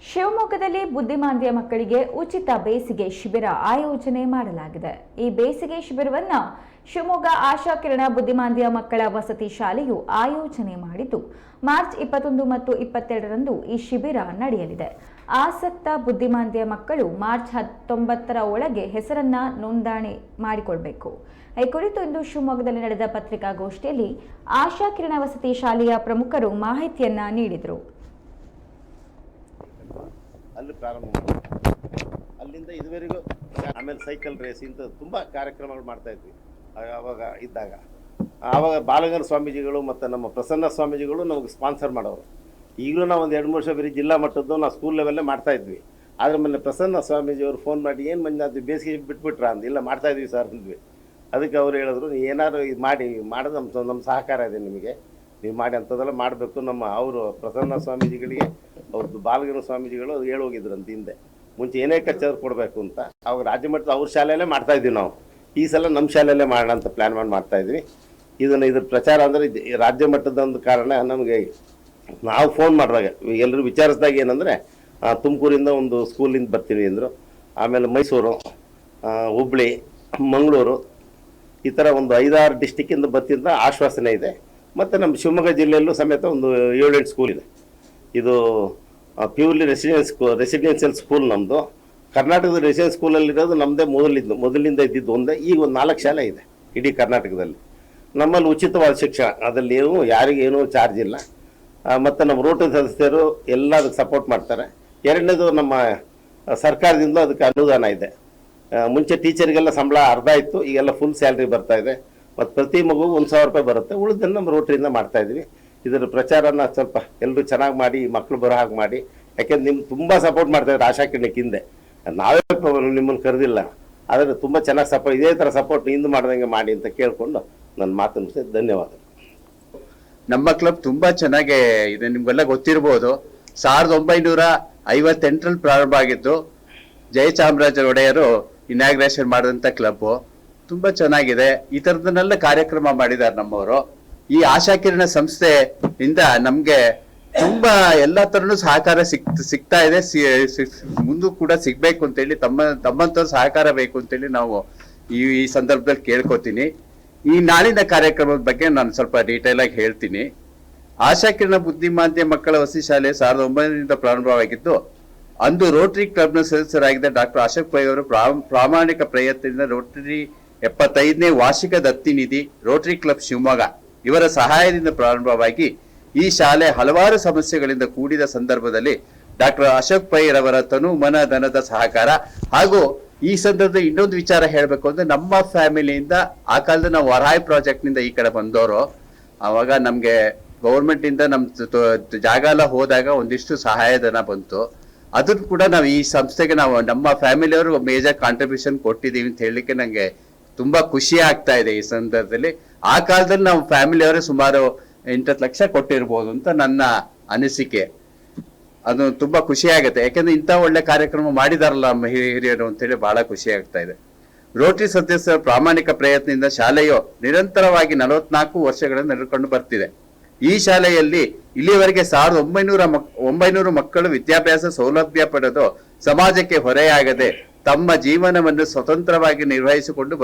ಶಿವಮೊಗ್ಗದಲ್ಲಿ ಬುದ್ಧಿಮಾಂದ್ಯ ಮಕ್ಕಳಿಗೆ ಉಚಿತ ಬೇಸಿಗೆ ಶಿಬಿರ ಆಯೋಜನೆ ಮಾಡಲಾಗಿದೆ. ಈ ಬೇಸಿಗೆ ಶಿಬಿರವನ್ನು ಶಿವಮೊಗ್ಗ ಆಶಾಕಿರಣ ಬುದ್ಧಿಮಾಂದ್ಯ ಮಕ್ಕಳ ವಸತಿ ಶಾಲೆಯು ಆಯೋಜನೆ ಮಾಡಿದ್ದು ಮಾರ್ಚ್ 21 ಮತ್ತು 22ರಂದು ಈ ಶಿಬಿರ ನಡೆಯಲಿದೆ. ಆಸಕ್ತ ಬುದ್ಧಿಮಾಂದ್ಯ ಮಕ್ಕಳು ಮಾರ್ಚ್ 19ರ ಒಳಗೆ ಹೆಸರನ್ನ ನೋಂದಣಿ ಮಾಡಿಕೊಳ್ಳಬೇಕು. ಈ ಕುರಿತು ಇಂದು ಶಿವಮೊಗ್ಗದಲ್ಲಿ ನಡೆದ ಪತ್ರಿಕಾಗೋಷ್ಠಿಯಲ್ಲಿ ಆಶಾಕಿರಣ ವಸತಿ ಶಾಲೆಯ ಪ್ರಮುಖರು ಮಾಹಿತಿಯನ್ನ ನೀಡಿದರು. ಅಲ್ಲಿ ಪ್ರಾರಂಭ ಮಾಡಿದ್ವಿ. ಅಲ್ಲಿಂದ ಇದುವರೆಗೂ ಆಮೇಲೆ ಸೈಕಲ್ ರೇಸ್ ಇಂಥ ತುಂಬ ಕಾರ್ಯಕ್ರಮಗಳು ಮಾಡ್ತಾಯಿದ್ವಿ. ಆವಾಗ ಇದ್ದಾಗ ಆವಾಗ ಬಾಲಗಂಗರ ಸ್ವಾಮೀಜಿಗಳು ಮತ್ತು ನಮ್ಮ ಪ್ರಸನ್ನ ಸ್ವಾಮೀಜಿಗಳು ನಮಗೆ ಸ್ಪಾನ್ಸರ್ ಮಾಡೋರು. ಈಗಲೂ ನಾವು ಒಂದು 2-3 ವರ್ಷ ಬರೀ ಜಿಲ್ಲಾ ಮಟ್ಟದ್ದು ನಾವು ಸ್ಕೂಲ್ ಲೆವೆಲ್ಲೇ ಮಾಡ್ತಾಯಿದ್ವಿ. ಆದರೆ ಮೊನ್ನೆ ಪ್ರಸನ್ನ ಸ್ವಾಮೀಜಿಯವರು ಫೋನ್ ಮಾಡಿ ಏನು ಮಂಜಾತು ಬೇಸಿಗೆ ಬಿಟ್ಬಿಟ್ರಾ ಅಂದ. ಇಲ್ಲ ಮಾಡ್ತಾಯಿದ್ವಿ ಸರ್ ಅಂದ್ವಿ. ಅದಕ್ಕೆ ಅವ್ರು ಹೇಳಿದ್ರು, ಏನಾದ್ರು ಇದು ಮಾಡೋದು ನಮ್ಮ ಸಹಕಾರ ಇದೆ, ನಿಮಗೆ ನೀವು ಮಾಡಿ ಅಂಥದ್ದೆಲ್ಲ ಮಾಡಬೇಕು. ಅವರು ಪ್ರಸನ್ನ ಸ್ವಾಮೀಜಿಗಳಿಗೆ ಅವ್ರದ್ದು ಬಾಲಗಂಗರ ಸ್ವಾಮೀಜಿಗಳು ಅದು ಹೇಳೋಗಿದ್ರಂತ ಹಿಂದೆ ಮುಂಚೆ ಏನೇ ಖರ್ಚಾದ್ರು ಕೊಡಬೇಕು ಅಂತ. ಅವಾಗ ರಾಜ್ಯ ಮಟ್ಟದ ಅವ್ರ ಶಾಲೆಯಲ್ಲೇ ಮಾಡ್ತಾಯಿದ್ವಿ ನಾವು. ಈ ಸಲ ನಮ್ಮ ಶಾಲೆಯಲ್ಲೇ ಮಾಡೋಣ ಅಂತ ಪ್ಲ್ಯಾನ್ ಮಾಡ್ತಾಯಿದ್ವಿ. ಇದ್ರ ಪ್ರಚಾರ ಅಂದರೆ ರಾಜ್ಯ ಮಟ್ಟದ ಒಂದು ಕಾರಣ. ನಮಗೆ ನಾವು ಫೋನ್ ಮಾಡಿದಾಗ ಎಲ್ಲರೂ ವಿಚಾರಿಸಿದಾಗ ಏನಂದರೆ ತುಮಕೂರಿಂದ ಒಂದು ಸ್ಕೂಲಿಂದ ಬರ್ತೀನಿ ಅಂದರು. ಆಮೇಲೆ ಮೈಸೂರು, ಹುಬ್ಬಳ್ಳಿ, ಮಂಗಳೂರು ಈ ಥರ ಒಂದು 5-6 ಡಿಸ್ಟಿಕ್ಕಿಂದ ಬರ್ತಿದ್ದ ಆಶ್ವಾಸನೆ ಇದೆ. ಮತ್ತು ನಮ್ಮ ಶಿವಮೊಗ್ಗ ಜಿಲ್ಲೆಯಲ್ಲೂ ಸಮೇತ ಒಂದು 7-8 ಸ್ಕೂಲ್ ಇದೆ. ಇದು ಪ್ಯೂರ್ಲಿ ರೆಸಿಡೆನ್ಷಿಯಲ್ ಸ್ಕೂಲ್ ನಮ್ಮದು. ಕರ್ನಾಟಕದ ರೆಸಿಡೆನ್ಸ್ ಸ್ಕೂಲಲ್ಲಿರೋದು ನಮ್ಮದೇ ಮೊದಲಿಂದ ಇದ್ದಿದ್ದು ಒಂದೇ. ಈಗ ಒಂದು 4 ಶಾಲೆ ಇದೆ ಇಡೀ ಕರ್ನಾಟಕದಲ್ಲಿ. ನಮ್ಮಲ್ಲಿ ಉಚಿತವಾದ ಶಿಕ್ಷಣ, ಅದರಲ್ಲಿ ಯಾರಿಗೇನೂ ಚಾರ್ಜ್ ಇಲ್ಲ. ಮತ್ತು ನಮ್ಮ ರೋಟರಿ ಸದಸ್ಯರು ಎಲ್ಲ ಅದಕ್ಕೆ ಸಪೋರ್ಟ್ ಮಾಡ್ತಾರೆ. ಎರಡನೇದು ನಮ್ಮ ಸರ್ಕಾರದಿಂದ ಅದಕ್ಕೆ ಅನುದಾನ ಇದೆ. ಮುಂಚೆ ಟೀಚರಿಗೆಲ್ಲ ಸಂಬಳ ಅರ್ಧ ಇತ್ತು, ಈಗೆಲ್ಲ ಫುಲ್ ಸ್ಯಾಲ್ರಿ ಬರ್ತಾಯಿದೆ. ಮತ್ತು ಪ್ರತಿ ಮಗುಗೂ 1,000 ರೂಪಾಯಿ ಬರುತ್ತೆ. ಉಳಿದನ್ನು ನಮ್ಮ ರೋಟರಿಯಿಂದ ಮಾಡ್ತಾಯಿದ್ವಿ. ಇದರ ಪ್ರಚಾರನ ಸ್ವಲ್ಪ ಎಲ್ಲರೂ ಚೆನ್ನಾಗಿ ಮಾಡಿ, ಮಕ್ಕಳು ಬರೋ ಹಾಗೆ ಮಾಡಿ. ಯಾಕೆಂದ್ರೆ ನಿಮ್ಗೆ ತುಂಬ ಸಪೋರ್ಟ್ ಮಾಡ್ತಾಯಿದ್ರು ಆಶಾಕಿರಣಕ್ಕೆ ಹಿಂದೆ. ನಾವೇ ನಿಮ್ಮನ್ನು ಕರೆದಿಲ್ಲ, ಆದರೆ ತುಂಬ ಚೆನ್ನಾಗಿ ಇದೇ ಥರ ಸಪೋರ್ಟ್ ಹಿಂದೆ ಮಾಡ್ದಂಗೆ ಮಾಡಿ ಅಂತ ಕೇಳಿಕೊಂಡು ನನ್ನ ಮಾತನ್ನು ಧನ್ಯವಾದ. ನಮ್ಮ ಕ್ಲಬ್ ತುಂಬ ಚೆನ್ನಾಗೇ ಇದೆ. ನಿಮ್ಗೆಲ್ಲ ಗೊತ್ತಿರ್ಬೋದು, 1958ರಲ್ಲಿ ಪ್ರಾರಂಭ ಆಗಿದ್ದು. ಜಯಚಾಮರಾಜ ಒಡೆಯರು ಇನಾಗ್ರೇಷನ್ ಮಾಡಿದಂಥ ಕ್ಲಬ್ಬು ತುಂಬ ಚೆನ್ನಾಗಿದೆ. ಈ ಥರದನ್ನೆಲ್ಲ ಕಾರ್ಯಕ್ರಮ ಮಾಡಿದ್ದಾರೆ ನಮ್ಮವರು. ಈ ಆಶಾಕಿರಣ ಸಂಸ್ಥೆಯಿಂದ ನಮಗೆ ತುಂಬ ಎಲ್ಲ ಥರನೂ ಸಹಕಾರ ಸಿಗ್ತಾ ಇದೆ. ಮುಂದೂ ಕೂಡ ಸಿಗಬೇಕು ಅಂತೇಳಿ ತಮ್ಮಂಥವ್ರ ಸಹಕಾರ ಬೇಕು ಅಂತೇಳಿ ನಾವು ಈ ಸಂದರ್ಭದಲ್ಲಿ ಕೇಳ್ಕೊತೀನಿ. ಈ ನಾಳಿನ ಕಾರ್ಯಕ್ರಮದ ಬಗ್ಗೆ ನಾನು ಸ್ವಲ್ಪ ಡೀಟೇಲ್ ಆಗಿ ಹೇಳ್ತೀನಿ. ಆಶಾಕಿರಣ ಬುದ್ಧಿಮಾಂದ್ಯ ಮಕ್ಕಳ ವಸತಿ ಶಾಲೆ 1900ರಿಂದ ಪ್ರಾರಂಭವಾಗಿದ್ದು, ಅಂದು ರೋಟರಿ ಕ್ಲಬ್ನ ಸದಸ್ಯರಾಗಿದ್ದ ಡಾಕ್ಟರ್ ಅಶೋಕ್ ಪೈ ಅವರು ಪ್ರಾಮಾಣಿಕ ಪ್ರಯತ್ನದಿಂದ ರೋಟರಿ 75ನೇ ವಾರ್ಷಿಕ ದತ್ತಿ ನಿಧಿ ರೋಟರಿ ಕ್ಲಬ್ ಶಿವಮೊಗ್ಗ ಇವರ ಸಹಾಯದಿಂದ ಪ್ರಾರಂಭವಾಗಿ ಈ ಶಾಲೆ ಹಲವಾರು ಸಮಸ್ಯೆಗಳಿಂದ ಕೂಡಿದ ಸಂದರ್ಭದಲ್ಲಿ ಡಾಕ್ಟರ್ ಅಶೋಕ್ ಪೈ ರವರ ತನು ಮನ ಧನದ ಸಹಕಾರ ಹಾಗೂ ಈ ಸಂದರ್ಭದಲ್ಲಿ ಇನ್ನೊಂದು ವಿಚಾರ ಹೇಳಬೇಕು ಅಂದ್ರೆ, ನಮ್ಮ ಫ್ಯಾಮಿಲಿಯಿಂದ ಆ ಕಾಲದ ನಾವು ವರಾಯ್ ಪ್ರಾಜೆಕ್ಟ್ ನಿಂದ ಈ ಕಡೆ ಬಂದವರು. ಅವಾಗ ನಮ್ಗೆ ಗೌರ್ಮೆಂಟ್ ಇಂದ ನಮ್ಮ ಜಾಗ ಎಲ್ಲ ಹೋದಾಗ ಒಂದಿಷ್ಟು ಸಹಾಯಧನ ಬಂತು. ಅದನ್ನು ಕೂಡ ನಾವು ಈ ಸಂಸ್ಥೆಗೆ ನಮ್ಮ ಫ್ಯಾಮಿಲಿಯವರು ಮೇಜರ್ ಕಾಂಟ್ರಿಬ್ಯೂಷನ್ ಕೊಟ್ಟಿದ್ದೀವಿ ಅಂತ ಹೇಳಲಿಕ್ಕೆ ನಂಗೆ ತುಂಬಾ ಖುಷಿ ಆಗ್ತಾ ಇದೆ ಈ ಸಂದರ್ಭದಲ್ಲಿ. ಆ ಕಾಲದಲ್ಲಿ ನಾವು ಫ್ಯಾಮಿಲಿಯವರೇ ಸುಮಾರು 8 ಲಕ್ಷ ಕೊಟ್ಟಿರ್ಬೋದು ಅಂತ ನನ್ನ ಅನಿಸಿಕೆ. ಅದು ತುಂಬಾ ಖುಷಿ ಆಗುತ್ತೆ, ಯಾಕೆಂದ್ರೆ ಇಂಥ ಒಳ್ಳೆ ಕಾರ್ಯಕ್ರಮ ಮಾಡಿದಾರಲ್ಲ ನಮ್ಮ ಹಿರಿಯರು ಅಂತೇಳಿ ಬಹಳ ಖುಷಿ ಆಗ್ತಾ ಇದೆ. ರೋಟರಿ ಸದಸ್ಯರ ಪ್ರಾಮಾಣಿಕ ಪ್ರಯತ್ನದಿಂದ ಶಾಲೆಯು ನಿರಂತರವಾಗಿ 44 ವರ್ಷಗಳನ್ನು ನಡೆದುಕೊಂಡು ಬರ್ತಿದೆ. ಈ ಶಾಲೆಯಲ್ಲಿ ಇಲ್ಲಿಯವರೆಗೆ 1900 ಮಕ್ಕಳು ವಿದ್ಯಾಭ್ಯಾಸ ಸೌಲಭ್ಯ ಪಡೆದು ಸಮಾಜಕ್ಕೆ ಹೊರೆಯಾಗದೆ ತಮ್ಮ ಜೀವನವನ್ನು ಸ್ವತಂತ್ರವಾಗಿ ನಿರ್ವಹಿಸಿಕೊಂಡು